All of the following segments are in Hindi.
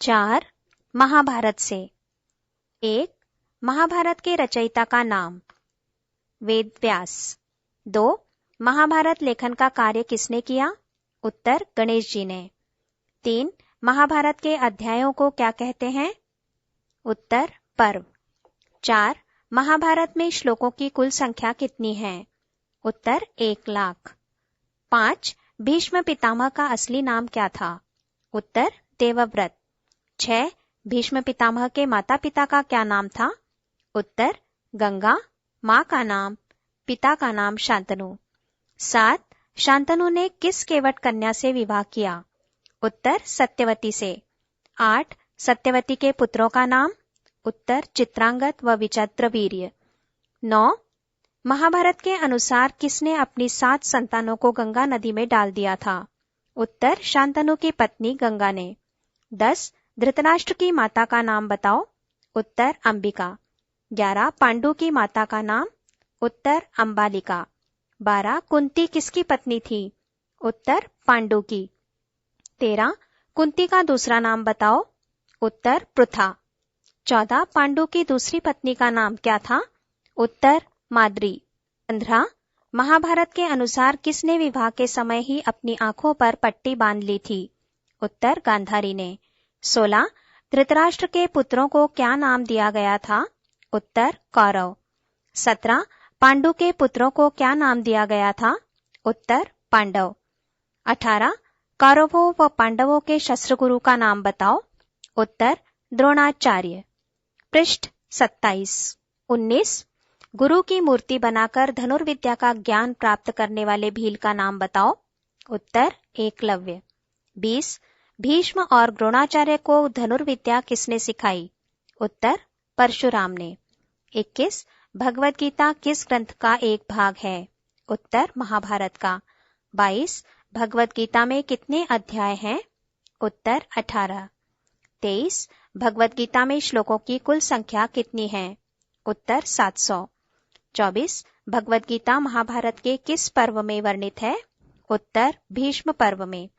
4. महाभारत से। 1. महाभारत के रचयिता का नाम। वेद व्यास। 2. महाभारत लेखन का कार्य किसने किया? उत्तर गणेश जी ने। 3. महाभारत के अध्यायों को क्या कहते हैं? उत्तर पर्व। 4. महाभारत में श्लोकों की कुल संख्या कितनी है? उत्तर 1,00,000। 5. भीष्म पितामह का असली नाम क्या था? उत्तर देवव्रत। 6. भीष्म पितामह के माता पिता का क्या नाम था? उत्तर गंगा। मां का नाम, पिता का नाम शांतनु। 7. शांतनु ने किस केवट कन्या से विवाह किया? उत्तर सत्यवती से। 8. सत्यवती के पुत्रों का नाम? उत्तर चित्रांगद व विचित्रवीर्य। 9. महाभारत के अनुसार किसने अपनी 7 संतानों को गंगा नदी में डाल दिया था? उत्तर शांतनु की पत्नी गंगा ने। 10. धृतराष्ट्र की माता का नाम बताओ। उत्तर अंबिका। 11. पांडु की माता का नाम? उत्तर अंबालिका। 12. कुंती किसकी पत्नी थी? उत्तर पांडु की। 13. कुंती का दूसरा नाम बताओ। उत्तर पृथा। 14. पांडु की दूसरी पत्नी का नाम क्या था? उत्तर माद्री। 15. महाभारत के अनुसार किसने विवाह के समय ही अपनी आंखों पर पट्टी बांध ली थी? उत्तर गांधारी ने। 16. धृतराष्ट्र के पुत्रों को क्या नाम दिया गया था? उत्तर कौरव। 17. पांडु के पुत्रों को क्या नाम दिया गया था? उत्तर पांडव। 18. कौरवों व पांडवों के शस्त्रगुरु का नाम बताओ। उत्तर द्रोणाचार्य। पृष्ठ 27। 19. गुरु की मूर्ति बनाकर धनुर्विद्या का ज्ञान प्राप्त करने वाले भील का नाम बताओ। उत्तर एकलव्य। 20. भीष्म और द्रोणाचार्य को धनुर्विद्या किसने सिखाई? उत्तर परशुराम ने। 21. भगवद गीता किस ग्रंथ का एक भाग है? उत्तर महाभारत का। 22. भगवद गीता में कितने अध्याय हैं? उत्तर 18। 23. भगवद गीता में श्लोकों की कुल संख्या कितनी है? उत्तर 700। 24. भगवद गीता महाभारत के किस पर्व में वर्णित है? उत्तर भीष्म पर्व में।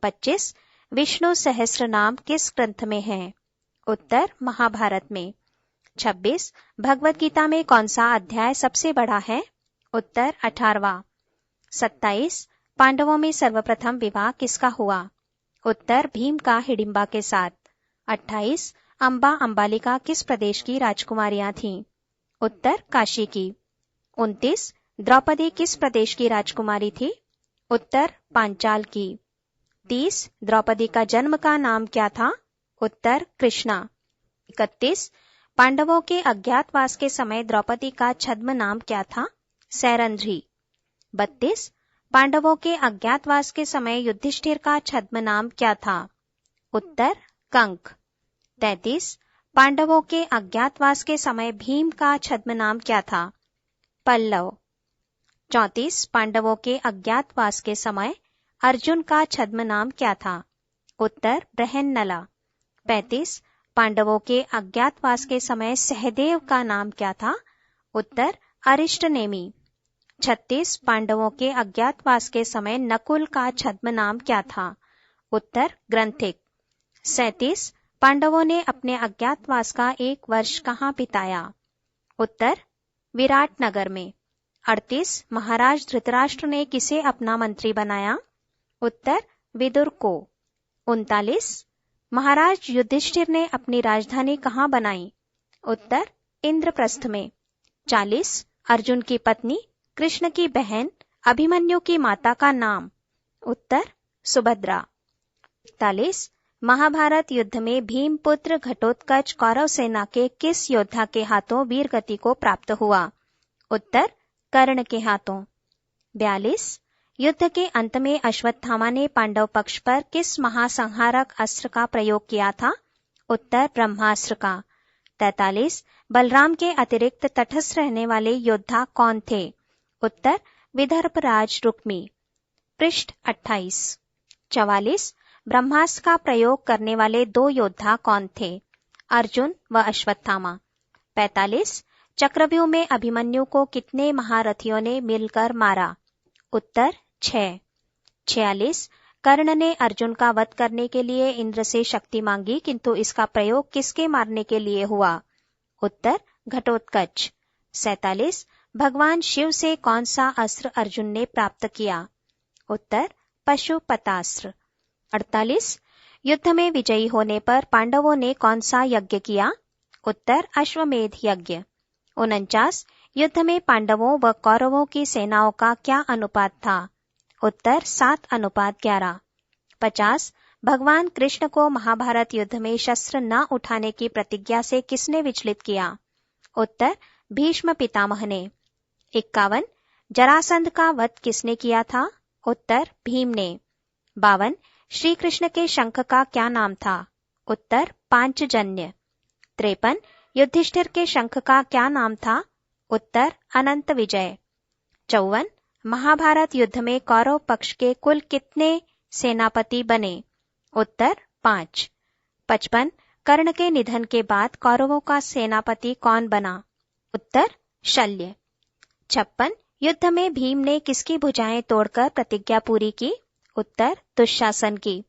25. विष्णु सहस्त्र नाम किस ग्रंथ में है? उत्तर महाभारत में। 26. भगवद गीता में कौन सा अध्याय सबसे बड़ा है? उत्तर 18वां। 27. पांडवों में सर्वप्रथम विवाह किसका हुआ? उत्तर भीम का हिडिंबा के साथ। 28. अंबा अंबालिका किस प्रदेश की राजकुमारियां थीं? उत्तर काशी की। 29. द्रौपदी किस प्रदेश की राजकुमारी थी? उत्तर पांचाल की। 30. द्रौपदी का जन्म का नाम क्या था? उत्तर कृष्णा। 31. पांडवों के अज्ञातवास के समय द्रौपदी का छद्म नाम क्या था? सैरंध्री। 32. पांडवों के अज्ञातवास के समय युधिष्ठिर का छद्म नाम क्या था? उत्तर कंक। 33. पांडवों के अज्ञातवास के समय भीम का छद्म नाम क्या था? पल्लव। 34. पांडवों के अज्ञातवास के समय अर्जुन का छद्म नाम क्या था? उत्तर बृहन्नला। 35. पांडवों के अज्ञातवास के समय सहदेव का नाम क्या था? उत्तर अरिष्टनेमी। 36. पांडवों के अज्ञातवास के समय नकुल का छद्म नाम क्या था? उत्तर ग्रंथिक। 37. पांडवों ने अपने अज्ञातवास का 1 वर्ष कहाँ बिताया? उत्तर विराट नगर में। 38. महाराज धृतराष्ट्र ने किसे अपना मंत्री बनाया? उत्तर विदुर को। 39. महाराज युधिष्ठिर ने अपनी राजधानी कहाँ बनाई? उत्तर इंद्रप्रस्थ में। 40. अर्जुन की पत्नी कृष्ण की बहन अभिमन्यु की माता का नाम? उत्तर सुभद्रा। 41. महाभारत युद्ध में भीमपुत्र घटोत्कच कौरव सेना के किस योद्धा के हाथों वीरगति को प्राप्त हुआ? उत्तर कर्ण के हाथों। 42. युद्ध के अंत में अश्वत्थामा ने पांडव पक्ष पर किस महासंहारक अस्त्र का प्रयोग किया था? उत्तर ब्रह्मास्त्र का। 43. बलराम के अतिरिक्त तटस्थ रहने वाले योद्धा कौन थे? उत्तर विदर्भराज रुक्मी। पृष्ठ 28। 44. ब्रह्मास्त्र का प्रयोग करने वाले 2 योद्धा कौन थे? अर्जुन व अश्वत्थामा। 45. चक्रव्यूह में अभिमन्यु को कितने महारथियों ने मिलकर मारा? उत्तर 6। 46. कर्ण ने अर्जुन का वध करने के लिए इंद्र से शक्ति मांगी, किंतु इसका प्रयोग किसके मारने के लिए हुआ? उत्तर घटोत्कच। 47 भगवान शिव से कौन सा अस्त्र अर्जुन ने प्राप्त किया? उत्तर पशुपतास्त्र। 48 युद्ध में विजयी होने पर पांडवों ने कौन सा यज्ञ किया? उत्तर अश्वमेध यज्ञ। 49 युद्ध में पांडवों व कौरवों की सेनाओं का क्या अनुपात था? उत्तर 7:11। 50 भगवान कृष्ण को महाभारत युद्ध में शस्त्र न उठाने की प्रतिज्ञा से किसने विचलित किया? उत्तर भीष्म पितामह ने। 51 जरासंध का वध किसने किया था? उत्तर भीम ने। 52 श्री कृष्ण के शंख का क्या नाम था? उत्तर पांचजन्य। 53 युधिष्ठिर के शंख का क्या नाम था? उत्तर अनंत विजय। 54 महाभारत युद्ध में कौरव पक्ष के कुल कितने सेनापति बने? उत्तर 5। 55 कर्ण के निधन के बाद कौरवों का सेनापति कौन बना? उत्तर शल्य। 56 युद्ध में भीम ने किसकी भुजाएं तोड़कर प्रतिज्ञा पूरी की? उत्तर दुशासन की।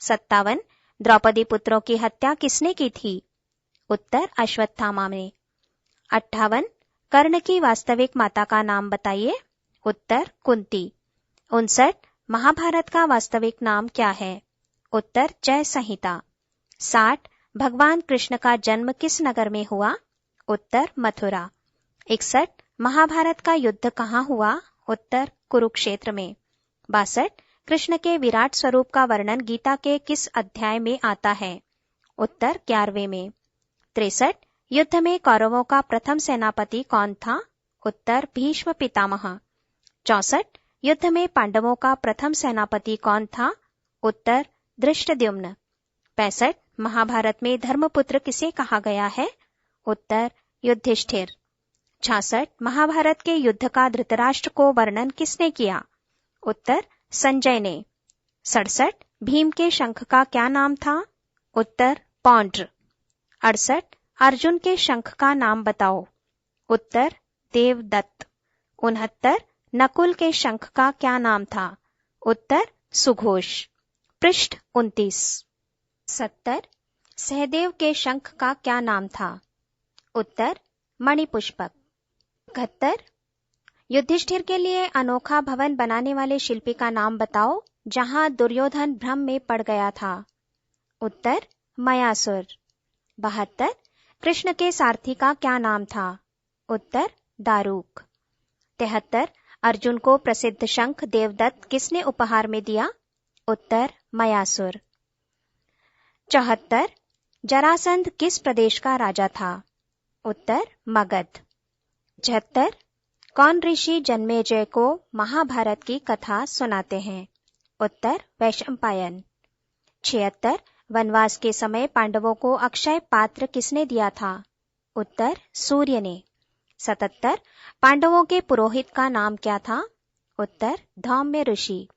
57 द्रौपदी पुत्रों की हत्या किसने की थी? उत्तर अश्वत्थामा ने। 58 कर्ण की वास्तविक माता का नाम बताइए। उत्तर कुंती। 59 महाभारत का वास्तविक नाम क्या है? उत्तर जय संहिता। 60 भगवान कृष्ण का जन्म किस नगर में हुआ? उत्तर मथुरा। 61 महाभारत का युद्ध कहाँ हुआ? उत्तर कुरुक्षेत्र में। 62 कृष्ण के विराट स्वरूप का वर्णन गीता के किस अध्याय में आता है? उत्तर 11वें में। 63 युद्ध में कौरवों का प्रथम सेनापति कौन था? उत्तर भीष्म पितामह। 64 युद्ध में पांडवों का प्रथम सेनापति कौन था? उत्तर धृष्टद्युम्न। 65 महाभारत में धर्मपुत्र किसे कहा गया है? उत्तर युधिष्ठिर। 66 महाभारत के युद्ध का धृतराष्ट्र को वर्णन किसने किया? उत्तर संजय ने। 67 भीम के शंख का क्या नाम था? उत्तर पौंड्र। 68 अर्जुन के शंख का नाम बताओ। उत्तर देवदत्त। 69 नकुल के शंख का क्या नाम था? उत्तर सुघोष। पृष्ठ 29। 70 सहदेव के शंख का क्या नाम था? उत्तर मणिपुष्पक। 71 युधिष्ठिर के लिए अनोखा भवन बनाने वाले शिल्पी का नाम बताओ, जहां दुर्योधन भ्रम में पड़ गया था। उत्तर मयासुर। 72 कृष्ण के सारथी का क्या नाम था? उत्तर दारूक। 73 अर्जुन को प्रसिद्ध शंख देवदत्त किसने उपहार में दिया? उत्तर मयासुर। 74 जरासंध किस प्रदेश का राजा था? उत्तर मगध। 76 कौन ऋषि जन्मेजय को महाभारत की कथा सुनाते हैं? उत्तर वैशंपायन। 76 वनवास के समय पांडवों को अक्षय पात्र किसने दिया था? उत्तर सूर्य ने। 77 पांडवों के पुरोहित का नाम क्या था? उत्तर धौम्य ऋषि।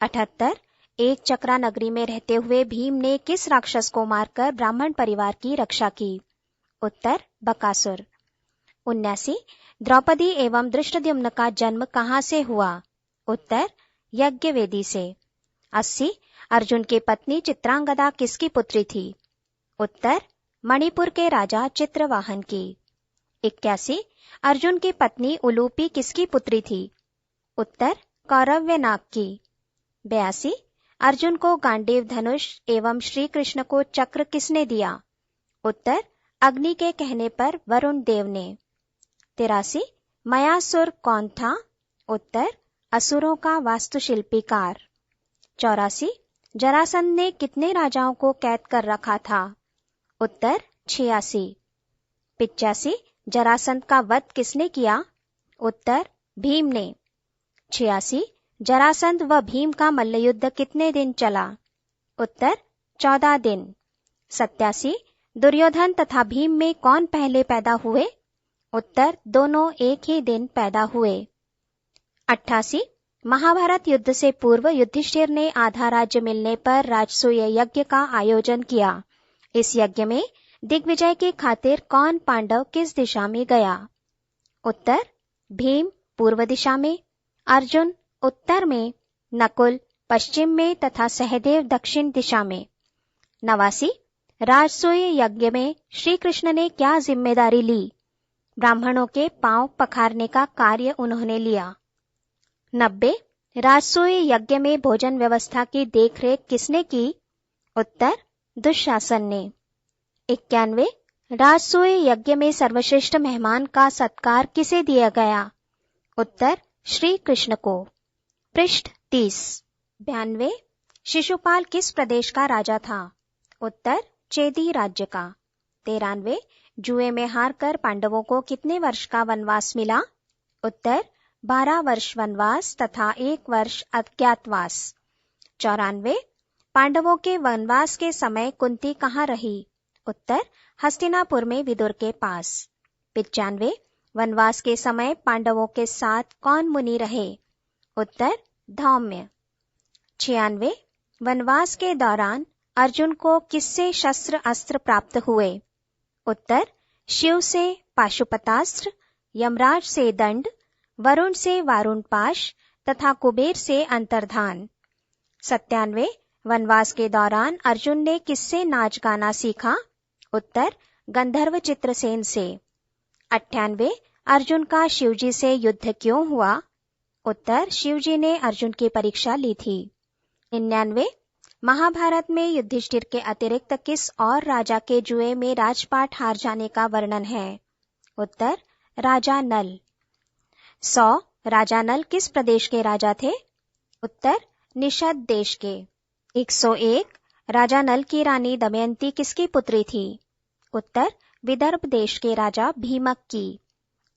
78 एक चक्रा नगरी में रहते हुए भीम ने किस राक्षस को मारकर ब्राह्मण परिवार की रक्षा की? उत्तर बकासुर। 79 द्रौपदी एवं धृष्टद्युम्न का जन्म कहाँ से हुआ? उत्तर यज्ञवेदी से। 80 अर्जुन की पत्नी चित्रांगदा किसकी पुत्री थी? उत्तर मणिपुर के राजा चित्रवाहन की। 81 अर्जुन की पत्नी उलूपी किसकी पुत्री थी? उत्तर कौरव्यनाग की। 82 अर्जुन को गांडीव धनुष एवं श्री कृष्ण को चक्र किसने दिया? उत्तर अग्नि के कहने पर वरुण देव ने। 83 मयासुर कौन था? उत्तर असुरों का वास्तुशिल्पीकार। 84 जरासंध ने कितने राजाओं को कैद कर रखा था? उत्तर 86। 85 जरासंध का वध किसने किया? उत्तर भीम ने। 86 जरासंध व भीम का मल्लयुद्ध कितने दिन चला? उत्तर 14 दिन। 87 दुर्योधन तथा भीम में कौन पहले पैदा हुए? उत्तर दोनों एक ही दिन पैदा हुए। 88 महाभारत युद्ध से पूर्व युधिष्ठिर ने आधा राज्य मिलने पर राजसूय यज्ञ का आयोजन किया। इस यज्ञ में दिग्विजय की खातिर कौन पांडव किस दिशा में गया? उत्तर भीम पूर्व दिशा में, अर्जुन उत्तर में, नकुल पश्चिम में तथा सहदेव दक्षिण दिशा में। 89 राजसूय यज्ञ में श्री कृष्ण ने क्या जिम्मेदारी ली? ब्राह्मणों के पांव पखारने का कार्य उन्होंने लिया। 90 राजसूय यज्ञ में भोजन व्यवस्था की देखरेख किसने की? उत्तर दुशासन ने। 91 राजसूय यज्ञ में सर्वश्रेष्ठ मेहमान का सत्कार किसे दिया गया? उत्तर श्री कृष्ण को। पृष्ठ 30। 92 शिशुपाल किस प्रदेश का राजा था? उत्तर चेदी राज्य का। 93 जुए में हारकर पांडवों को कितने वर्ष का वनवास मिला? उत्तर 12 वर्ष वनवास तथा 1 वर्ष अज्ञातवास। 94 पांडवों के वनवास के समय कुंती कहाँ रही? उत्तर हस्तिनापुर में विदुर के पास। 95 वनवास के समय पांडवों के साथ कौन मुनि रहे? उत्तर धौम्य। 96 वनवास के दौरान अर्जुन को किससे शस्त्र अस्त्र प्राप्त हुए? उत्तर शिव से पाशुपतास्त्र, यमराज से दंड, वरुण से वारुण पाश तथा कुबेर से अंतर्धान। 97 वनवास के दौरान अर्जुन ने किससे नाच गाना सीखा? उत्तर गंधर्व चित्रसेन से। 98 अर्जुन का शिवजी से युद्ध क्यों हुआ? उत्तर शिवजी ने अर्जुन की परीक्षा ली थी। 99 महाभारत में युधिष्ठिर के अतिरिक्त किस और राजा के जुए में राजपाट हार जाने का वर्णन है? उत्तर राजा नल। 100 राजा नल किस प्रदेश के राजा थे? उत्तर निषद देश के। 101 राजा नल की रानी दमयंती किसकी पुत्री थी? उत्तर विदर्भ देश के राजा भीमक की।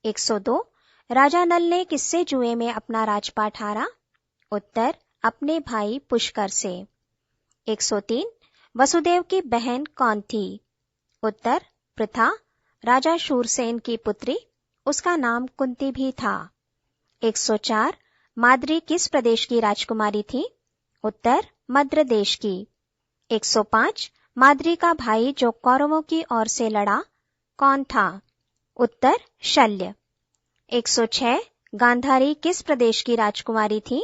102 राजा नल ने किससे जुए में अपना राजपाट हारा? उत्तर अपने भाई पुष्कर से। 103 वसुदेव की बहन कौन थी? उत्तर पृथा, राजा शूरसेन की पुत्री, उसका नाम कुंती भी था। 104 माद्री किस प्रदेश की राजकुमारी थी? उत्तर मद्र देश की। 105 माद्री का भाई जो कौरवों की ओर से लड़ा कौन था? उत्तर शल्य। 106 गांधारी किस प्रदेश की राजकुमारी थी?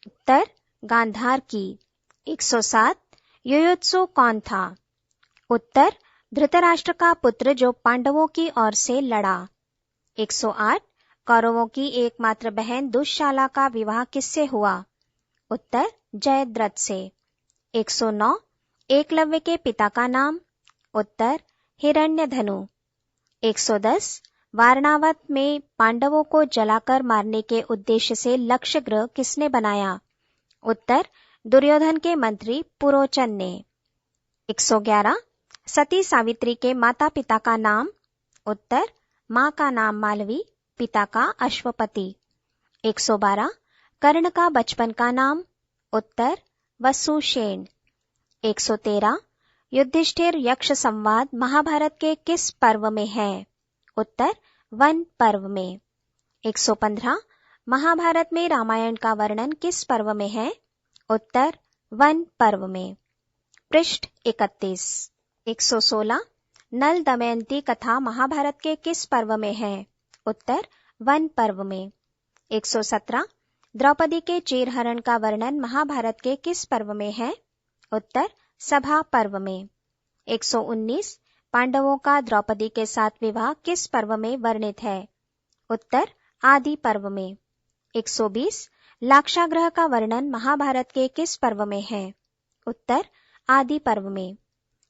उत्तर गांधार की। 107 युयुत्सु कौन था? उत्तर धृतराष्ट्र का पुत्र जो पांडवों की ओर से लड़ा। 108 कौरवों की एकमात्र बहन दुश्शाला का विवाह किससे हुआ? उत्तर जयद्रथ से। 109 एकलव्य के पिता का नाम? उत्तर हिरण्यधनु। 110 वारणावत में पांडवों को जलाकर मारने के उद्देश्य से लक्ष्य ग्रह किसने बनाया? उत्तर दुर्योधन के मंत्री पुरोचन ने। 111 सती सावित्री के माता पिता का नाम? उत्तर मां का नाम मालवी, पिता का अश्वपति। 112 कर्ण का बचपन का नाम? उत्तर वसुसेन। 113 युधिष्ठिर यक्ष संवाद महाभारत के किस पर्व में है? उत्तर वन पर्व में। 115 महाभारत में रामायण का वर्णन किस पर्व में है? उत्तर वन पर्व में। पृष्ठ 31। 116 नल दमयंती कथा महाभारत के किस पर्व में है? उत्तर वन पर्व में। 117 द्रौपदी के चीरहरण का वर्णन महाभारत के किस पर्व में है? उत्तर सभा पर्व में। 119 पांडवों का द्रौपदी के साथ विवाह किस पर्व में वर्णित है? उत्तर आदि पर्व में। 120 लाक्षागृह का वर्णन महाभारत के किस पर्व में है? उत्तर आदि पर्व में।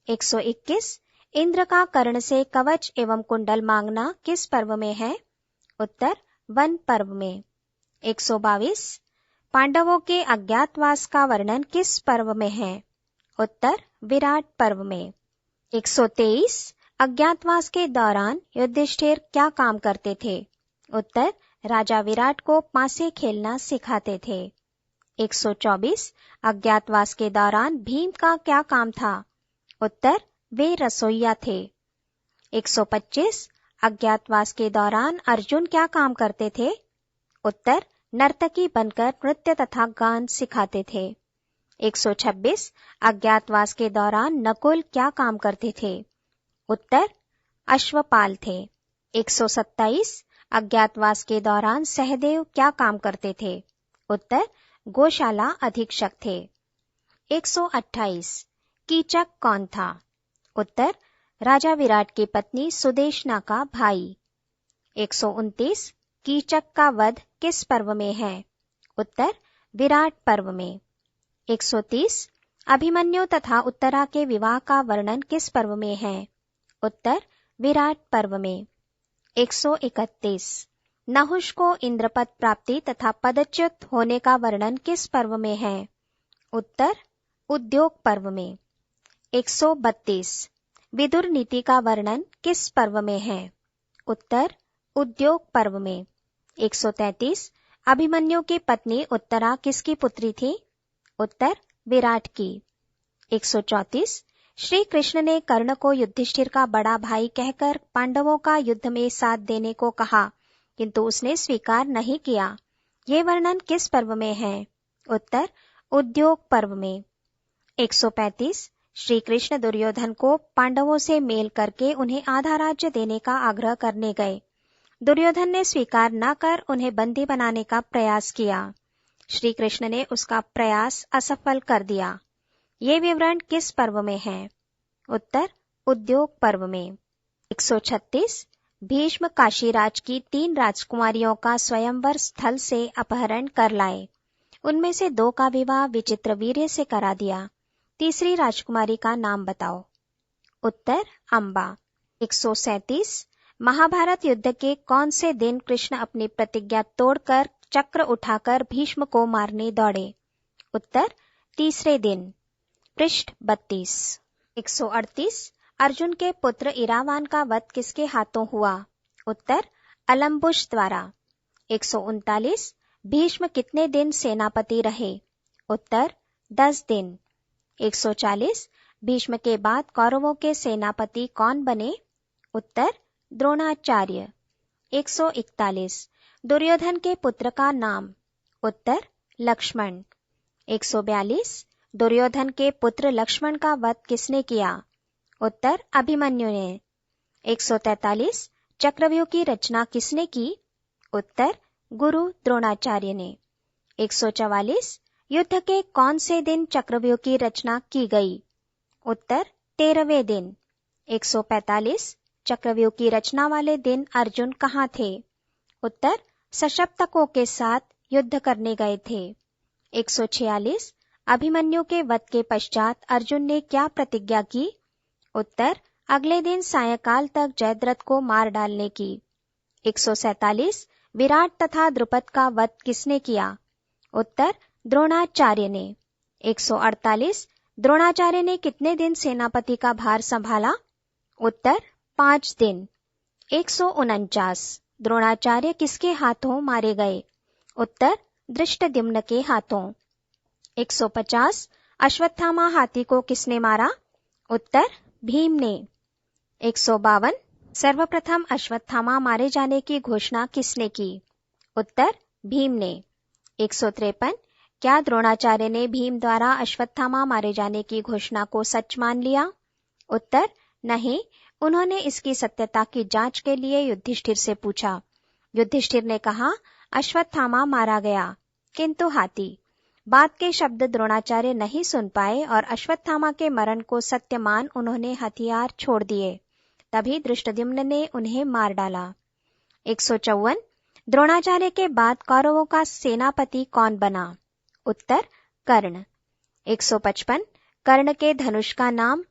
121 इंद्र का कर्ण से कवच एवं कुंडल मांगना किस पर्व में है? उत्तर वन पर्व में। 122 पांडवों के अज्ञातवास का वर्णन किस पर्व में है? उत्तर विराट पर्व में। 123 अज्ञातवास के दौरान युधिष्ठिर क्या काम करते थे? उत्तर राजा विराट को पासे खेलना सिखाते थे। 124 अज्ञातवास के दौरान भीम का क्या काम था? उत्तर वे रसोइया थे। 125 अज्ञातवास के दौरान अर्जुन क्या काम करते थे? उत्तर नर्तकी बनकर नृत्य तथा गान सिखाते थे। 126 अज्ञातवास के दौरान नकुल क्या काम करते थे? उत्तर अश्वपाल थे। 127 अज्ञातवास के दौरान सहदेव क्या काम करते थे? उत्तर गौशाला अधीक्षक थे। 128 कीचक कौन था? उत्तर राजा विराट की पत्नी सुदेशना का भाई। 129 कीचक का वध किस पर्व में है? उत्तर विराट पर्व में। 130 अभिमन्यु तथा उत्तरा के विवाह का वर्णन किस पर्व में है? उत्तर विराट पर्व में। 131 नहुष को इंद्रपद प्राप्ति तथा पदच्युत होने का वर्णन किस पर्व में है? उत्तर उद्योग पर्व में। 132 विदुर नीति का वर्णन किस पर्व में है? उत्तर उद्योग पर्व में। 133 अभिमन्यु की पत्नी उत्तरा किसकी पुत्री थी? उत्तर विराट की। 134 श्री कृष्ण ने कर्ण को युधिष्ठिर का बड़ा भाई कहकर पांडवों का युद्ध में साथ देने को कहा, किंतु उसने स्वीकार नहीं किया। ये वर्णन किस पर्व में है? उत्तर उद्योग पर्व में। 135 श्री कृष्ण दुर्योधन को पांडवों से मेल करके उन्हें आधा राज्य देने का आग्रह करने गए। दुर्योधन ने स्वीकार न कर उन्हें बंदी बनाने का प्रयास किया। श्री कृष्ण ने उसका प्रयास असफल कर दिया। ये विवरण किस पर्व में है? उत्तर उद्योग पर्व में। 136 भीष्म काशीराज की 3 राजकुमारियों का स्वयंवर स्थल से अपहरण कर लाए। उनमें से 2 का विवाह विचित्रवीर्य से करा दिया। तीसरी राजकुमारी का नाम बताओ। उत्तर अंबा। 137 महाभारत युद्ध के कौन से दिन कृष्ण अपनी प्रतिज्ञा तोड़कर चक्र उठाकर भीष्म को मारने दौड़े? उत्तर तीसरे दिन। पृष्ठ 32। 138 अर्जुन के पुत्र इरावान का वध किसके हाथों हुआ? उत्तर अलम्बुश द्वारा। 139 भीष्म कितने दिन सेनापति रहे? उत्तर 10 दिन। 140 भीष्म के बाद कौरवों के सेनापति कौन बने? उत्तर द्रोणाचार्य। 141 दुर्योधन के पुत्र का नाम? उत्तर लक्ष्मण। 142 दुर्योधन के पुत्र लक्ष्मण का वध किसने किया? उत्तर अभिमन्यु ने। 143 चक्रव्यूह की रचना किसने की? उत्तर गुरु द्रोणाचार्य ने। 144 युद्ध के कौन से दिन चक्रव्यूह की रचना की गई? उत्तर 13वें दिन। 145 चक्रव्यूह की रचना वाले दिन अर्जुन कहाँ थे? उत्तर सशप्तकों के साथ युद्ध करने गए थे। 146 अभिमन्यु के वध के पश्चात अर्जुन ने क्या प्रतिज्ञा की? उत्तर अगले दिन सायंकाल तक जयद्रथ को मार डालने की। 147 विराट तथा द्रुपद का वध किसने किया? उत्तर द्रोणाचार्य ने। 148 द्रोणाचार्य ने कितने दिन सेनापति का भार संभाला? उत्तर 5 दिन। 149 द्रोणाचार्य किसके हाथों मारे गए? उत्तर धृष्टद्युम्न के हाथों। 150 अश्वत्थामा हाथी को किसने मारा? उत्तर भीम ने। 152 सर्वप्रथम अश्वत्थामा मारे जाने की घोषणा किसने की? उत्तर भीम ने। 153 क्या द्रोणाचार्य ने भीम द्वारा अश्वत्थामा मारे जाने की घोषणा को सच मान लिया? उत्तर नहीं, उन्होंने इसकी सत्यता की जांच के लिए युधिष्ठिर से पूछा। युधिष्ठिर ने कहा अश्वत्थामा मारा गया, किंतु हाथी। बात के शब्द द्रोणाचार्य नहीं सुन पाए और अश्वत्थामा के मरण को सत्य मान उन्होंने हथियार छोड़ दिए। तभी धृष्टद्युम्न ने उन्हें मार डाला। 154 द्रोणाचार्य के बाद कौरवों का सेनापति कौन बना? उत्तर कर्ण। 155 कर्ण के धनुष का नाम?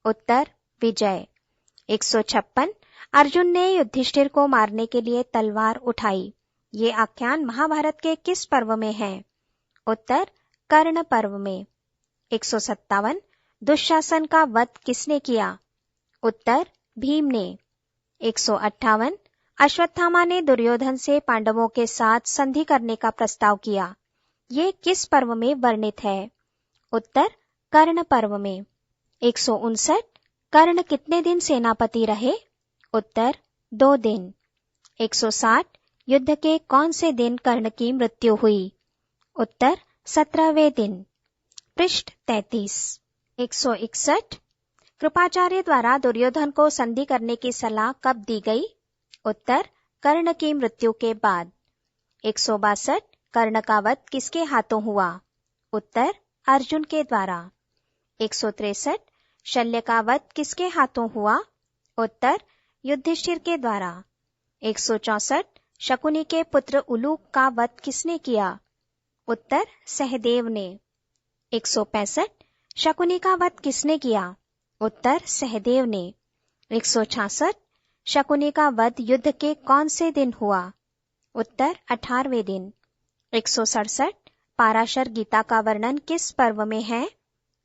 उत्तर विजय। 156 अर्जुन ने युधिष्ठिर को मारने के लिए तलवार उठाई। ये आख्यान महाभारत के किस पर्व में है? उत्तर कर्ण पर्व में। 157 दुशासन का वध किसने किया? उत्तर भीम ने। 158 अश्वत्थामा ने दुर्योधन से पांडवों के साथ संधि करने का प्रस्ताव किया। ये किस पर्व में वर्णित है? उत्तर कर्ण पर्व में। 159 कर्ण कितने दिन सेनापति रहे? उत्तर 2 दिन। 160 युद्ध के कौन से दिन कर्ण की मृत्यु हुई? उत्तर 17वें दिन। पृष्ठ 33। 161 कृपाचार्य द्वारा दुर्योधन को संधि करने की सलाह कब दी गई? उत्तर कर्ण की मृत्यु के बाद। 162 कर्ण का वध किसके हाथों हुआ? उत्तर अर्जुन के द्वारा। 163 शल्य का वध किसके हाथों हुआ? उत्तर युधिष्ठिर के द्वारा। 164 शकुनी के पुत्र उलूक का वध किसने किया? उत्तर सहदेव ने। 165 शकुनी का वध किसने किया? उत्तर सहदेव ने। 166 शकुनी का वध युद्ध के कौन से दिन हुआ? उत्तर 18वें दिन। 167 पाराशर गीता का वर्णन किस पर्व में है?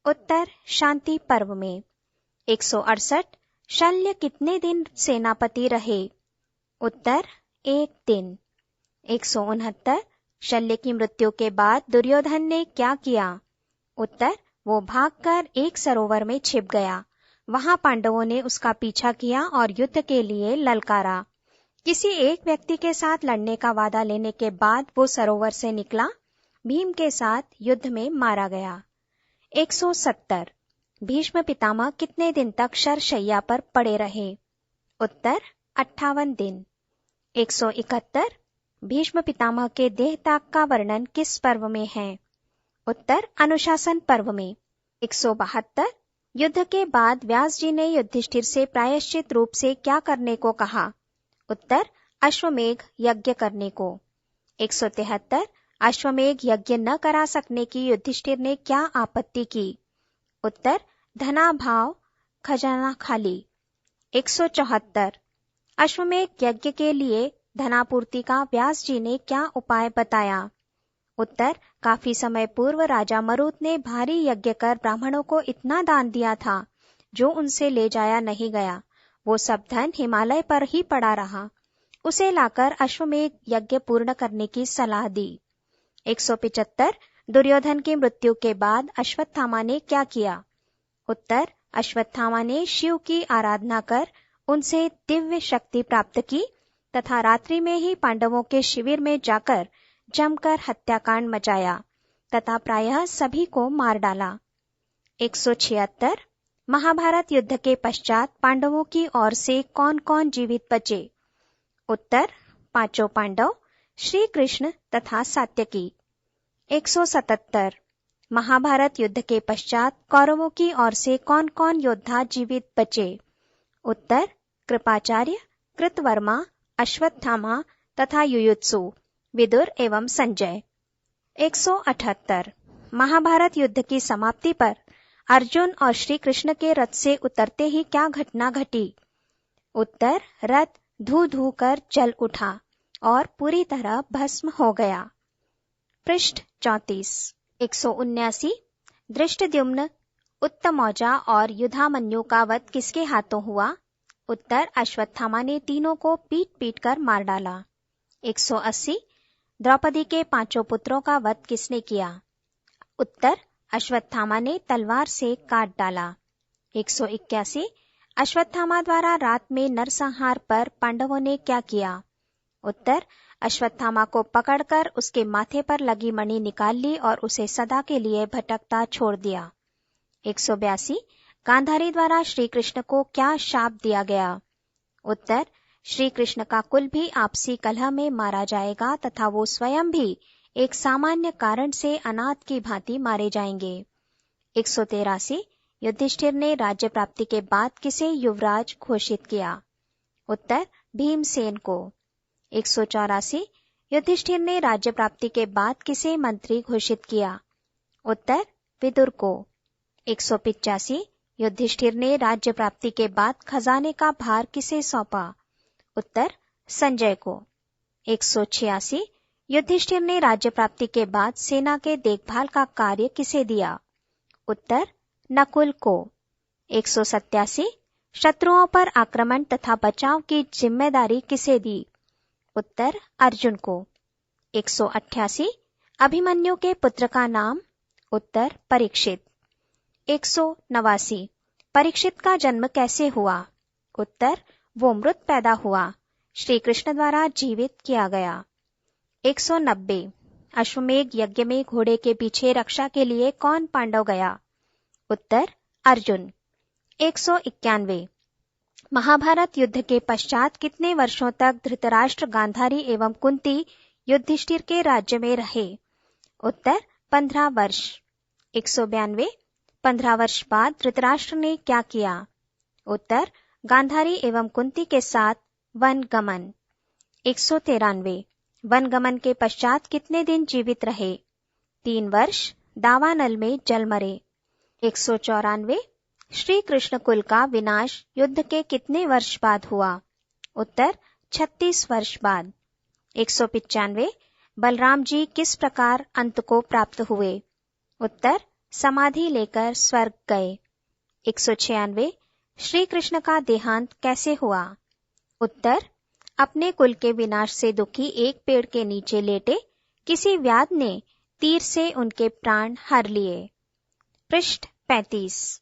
उत्तर शांति पर्व में। 168 शल्य कितने दिन सेनापति रहे? उत्तर 1 दिन। 169 शल्य की मृत्यु के बाद दुर्योधन ने क्या किया? उत्तर वो भागकर एक सरोवर में छिप गया। वहां पांडवों ने उसका पीछा किया और युद्ध के लिए ललकारा। किसी एक व्यक्ति के साथ लड़ने का वादा लेने के बाद वो सरोवर से निकला। भीम के साथ युद्ध में मारा गया। 170 भीष्म पितामह कितने दिन तक शरशैया पर पड़े रहे? उत्तर 58 दिन। 171 भीष्म पितामह के देह त्याग का वर्णन किस पर्व में है? उत्तर अनुशासन पर्व में। 172 युद्ध के बाद व्यास जी ने युधिष्ठिर से प्रायश्चित रूप से क्या करने को कहा? उत्तर अश्वमेघ यज्ञ करने को। 173 अश्वमेघ यज्ञ न करा सकने की युधिष्ठिर ने क्या आपत्ति की? उत्तर धनाभाव, खजाना खाली। 174 अश्वमेघ यज्ञ के लिए धनापूर्ति का व्यास जी ने क्या उपाय बताया? उत्तर काफी समय पूर्व राजा मरुत ने भारी यज्ञ कर ब्राह्मणों को इतना दान दिया था जो उनसे ले जाया नहीं गया। वो सब धन हिमालय पर ही पड़ा रहा। उसे लाकर अश्वमेघ यज्ञ पूर्ण करने की सलाह दी। 175 दुर्योधन की मृत्यु के बाद अश्वत्थामा ने क्या किया? उत्तर अश्वत्थामा ने शिव की आराधना कर उनसे दिव्य शक्ति प्राप्त की तथा रात्रि में ही पांडवों के शिविर में जाकर जमकर हत्याकांड मचाया तथा प्रायः सभी को मार डाला। 176 महाभारत युद्ध के पश्चात पांडवों की ओर से कौन कौन जीवित बचे? उत्तर पांचों पांडव, श्री कृष्ण तथा सात्यकी। 177 महाभारत युद्ध के पश्चात कौरवों की ओर से कौन कौन योद्धा जीवित बचे? उत्तर कृपाचार्य, कृतवर्मा, अश्वत्थामा तथा युयुत्सु, विदुर एवं संजय। 178 महाभारत युद्ध की समाप्ति पर अर्जुन और श्री कृष्ण के रथ से उतरते ही क्या घटना घटी? उत्तर रथ धू धू कर जल उठा और पूरी तरह भस्म हो गया। पृष्ठ 34। 179 धृष्टद्युम्न, उत्तमौजा और युधामन्यु का वध किसके हाथों हुआ? उत्तर अश्वत्थामा ने तीनों को पीट पीट कर मार डाला। 180 द्रौपदी के पांचों पुत्रों का वध किसने किया? उत्तर अश्वत्थामा ने तलवार से काट डाला। 181 अश्वत्थामा द्वारा रात में नरसंहार पर पांडवों ने क्या किया? उत्तर अश्वत्थामा को पकड़कर उसके माथे पर लगी मणि निकाल ली और उसे सदा के लिए भटकता छोड़ दिया। 182 गांधारी द्वारा श्री कृष्ण को क्या शाप दिया गया? उत्तर श्री कृष्ण का कुल भी आपसी कलह में मारा जाएगा तथा वो स्वयं भी एक सामान्य कारण से अनाथ की भांति मारे जाएंगे। 183 युधिष्ठिर ने राज्य प्राप्ति के बाद किसे युवराज घोषित किया? उत्तर भीमसेन को। 184 युधिष्ठिर ने राज्य प्राप्ति के बाद किसे मंत्री घोषित किया? उत्तर विदुर को। 185 युधिष्ठिर ने राज्य प्राप्ति के बाद खजाने का भार किसे सौंपा? उत्तर संजय को। 186 युधिष्ठिर ने राज्य प्राप्ति के बाद सेना के देखभाल का कार्य किसे दिया? उत्तर नकुल को। 187 शत्रुओं पर आक्रमण तथा बचाव की जिम्मेदारी किसे दी? उत्तर अर्जुन को। 188 अभिमन्यु के पुत्र का नाम? उत्तर परीक्षित। 189 परीक्षित का जन्म कैसे हुआ? उत्तर वो मृत पैदा हुआ, श्री कृष्ण द्वारा जीवित किया गया। 190 अश्वमेघ यज्ञ में घोड़े के पीछे रक्षा के लिए कौन पांडव गया? उत्तर अर्जुन। 191 महाभारत युद्ध के पश्चात कितने वर्षों तक धृतराष्ट्र, गांधारी एवं कुंती युधिष्ठिर के राज्य में रहे? उत्तर 15 वर्ष। 192 15 वर्ष बाद धृतराष्ट्र ने क्या किया? उत्तर गांधारी एवं कुंती के साथ वन गमन। 193 वन गमन के पश्चात कितने दिन जीवित रहे? 3 वर्ष। दावानल में जल मरे। 194 श्री कृष्ण कुल का विनाश युद्ध के कितने वर्ष बाद हुआ? उत्तर 36 वर्ष बाद। 195 बलराम जी किस प्रकार अंत को प्राप्त हुए? उत्तर समाधि लेकर स्वर्ग गए। 196 श्री कृष्ण का देहांत कैसे हुआ? उत्तर अपने कुल के विनाश से दुखी एक पेड़ के नीचे लेटे किसी व्याध ने तीर से उनके प्राण हर लिए। पृष्ठ 35।